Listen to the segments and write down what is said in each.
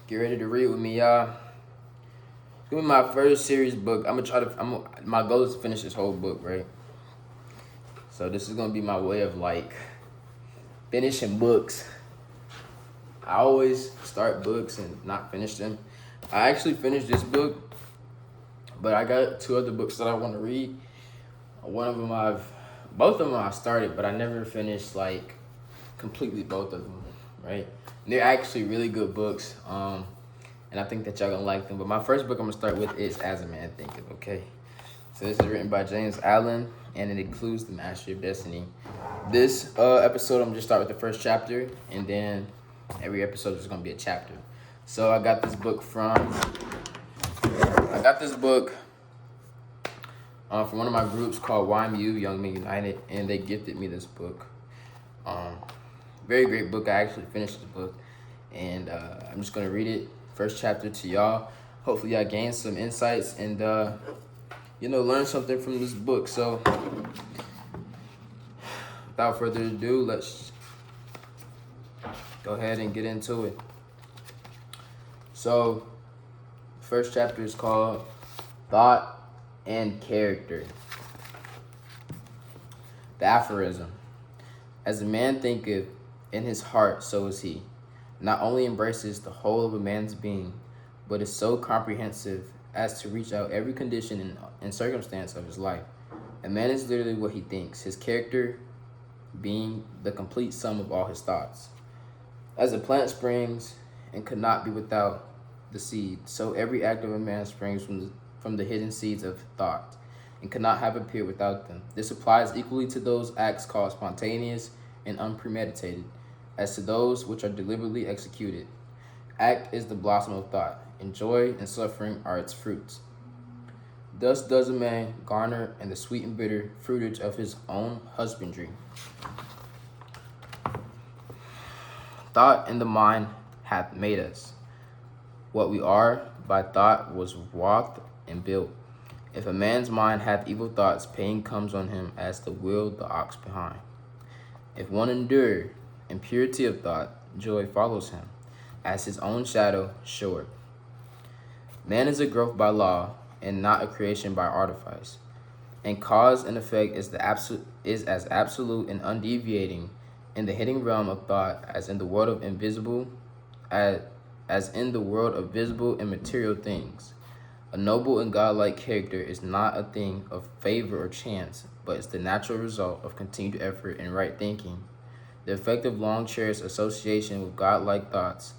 Get ready to read with me, y'all. It's gonna be my first series book. My goal is to finish this whole book, right? So this is gonna be my way of finishing books. I always start books and not finish them. I actually finished this book, but I got two other books that I want to read. Both of them I started, but I never finished completely both of them, right? And they're actually really good books, and I think that y'all gonna like them. But my first book I'm gonna start with is As a Man Thinketh, okay? So this is written by James Allen, and it includes the Mastery of Destiny. This episode, I'm gonna just start with the first chapter, and then every episode is gonna be a chapter. So I got this book from one of my groups called YMU, Young Men United, and they gifted me this book. Very great book. I actually finished the book, and I'm just gonna read it, first chapter, to y'all. Hopefully y'all gain some insights and learn something from this book. So without further ado, let's go ahead and get into it. So first chapter is called Thought and Character. The aphorism: as a man thinketh in his heart, so is he. Not only embraces the whole of a man's being, but is so comprehensive as to reach out every condition and circumstance of his life. A man is literally what he thinks, his character being the complete sum of all his thoughts. As a plant springs and could not be without the seed, so every act of a man springs from the hidden seeds of thought, and could not have appeared without them. This applies equally to those acts called spontaneous and unpremeditated, as to those which are deliberately executed. Act is the blossom of thought, and joy and suffering are its fruits. Thus does a man garner in the sweet and bitter fruitage of his own husbandry. Thought in the mind hath made us. What we are by thought was wrought and built. If a man's mind hath evil thoughts, pain comes on him as the wheel the ox behind. If one endure in purity of thought, joy follows him, as his own shadow showeth. Man is a growth by law, and not a creation by artifice. And cause and effect is as absolute and undeviating in the hidden realm of thought as in the world of invisible, as in the world of visible and material things. A noble and godlike character is not a thing of favor or chance, but is the natural result of continued effort and right thinking. The effect of long-cherished association with godlike thoughts,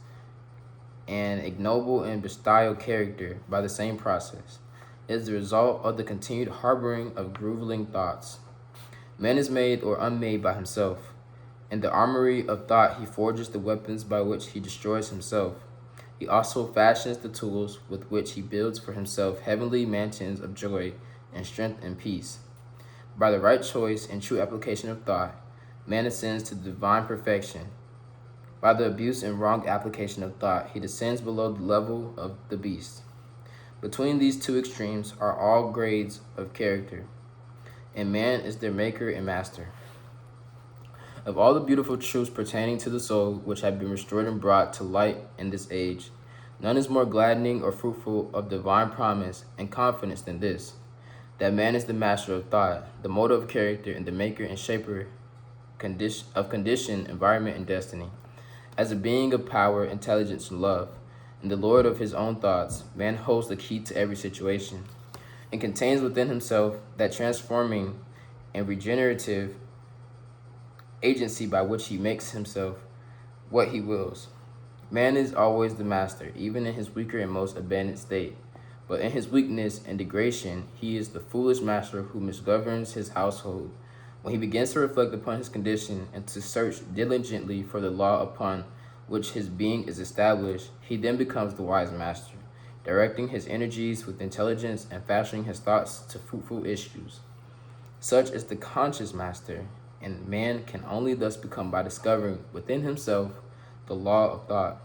and ignoble and bestial character by the same process, is the result of the continued harboring of groveling thoughts. Man is made or unmade by himself. In the armory of thought he forges the weapons by which he destroys himself. He also fashions the tools with which he builds for himself heavenly mansions of joy and strength and peace. By the right choice and true application of thought, man ascends to divine perfection. By the abuse and wrong application of thought, he descends below the level of the beast. Between these two extremes are all grades of character, and man is their maker and master. Of all the beautiful truths pertaining to the soul which have been restored and brought to light in this age, none is more gladdening or fruitful of divine promise and confidence than this, that man is the master of thought, the molder of character, and the maker and shaper of condition, environment, and destiny. As a being of power, intelligence, and love, and the lord of his own thoughts, man holds the key to every situation, and contains within himself that transforming and regenerative agency by which he makes himself what he wills. Man is always the master, even in his weaker and most abandoned state. But in his weakness and degradation, he is the foolish master who misgoverns his household. When he begins to reflect upon his condition and to search diligently for the law upon which his being is established, he then becomes the wise master, directing his energies with intelligence and fashioning his thoughts to fruitful issues. Such is the conscious master, and man can only thus become by discovering within himself the law of thought,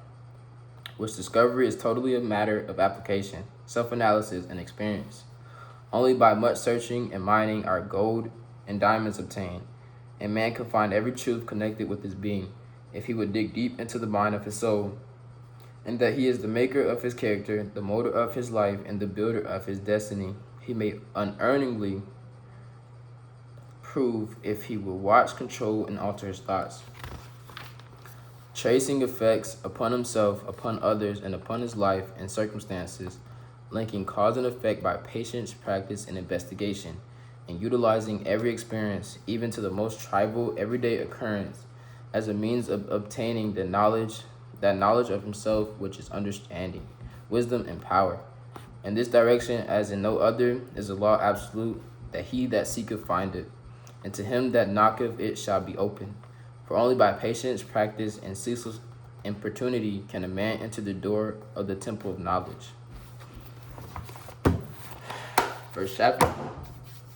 which discovery is totally a matter of application, self-analysis, and experience. Only by much searching and mining are gold and diamonds obtained, and man can find every truth connected with his being, if he would dig deep into the mind of his soul and that he is the maker of his character, the molder of his life, and the builder of his destiny. He may unearningly prove if he will watch, control, and alter his thoughts, tracing effects upon himself, upon others, and upon his life and circumstances, linking cause and effect by patience, practice, and investigation, and utilizing every experience, even to the most trivial everyday occurrence, as a means of obtaining that knowledge of himself which is understanding, wisdom, and power. In this direction, as in no other, is the law absolute, that he that seeketh findeth, and to him that knocketh it shall be opened. For only by patience, practice, and ceaseless importunity can a man enter the door of the temple of knowledge. First chapter.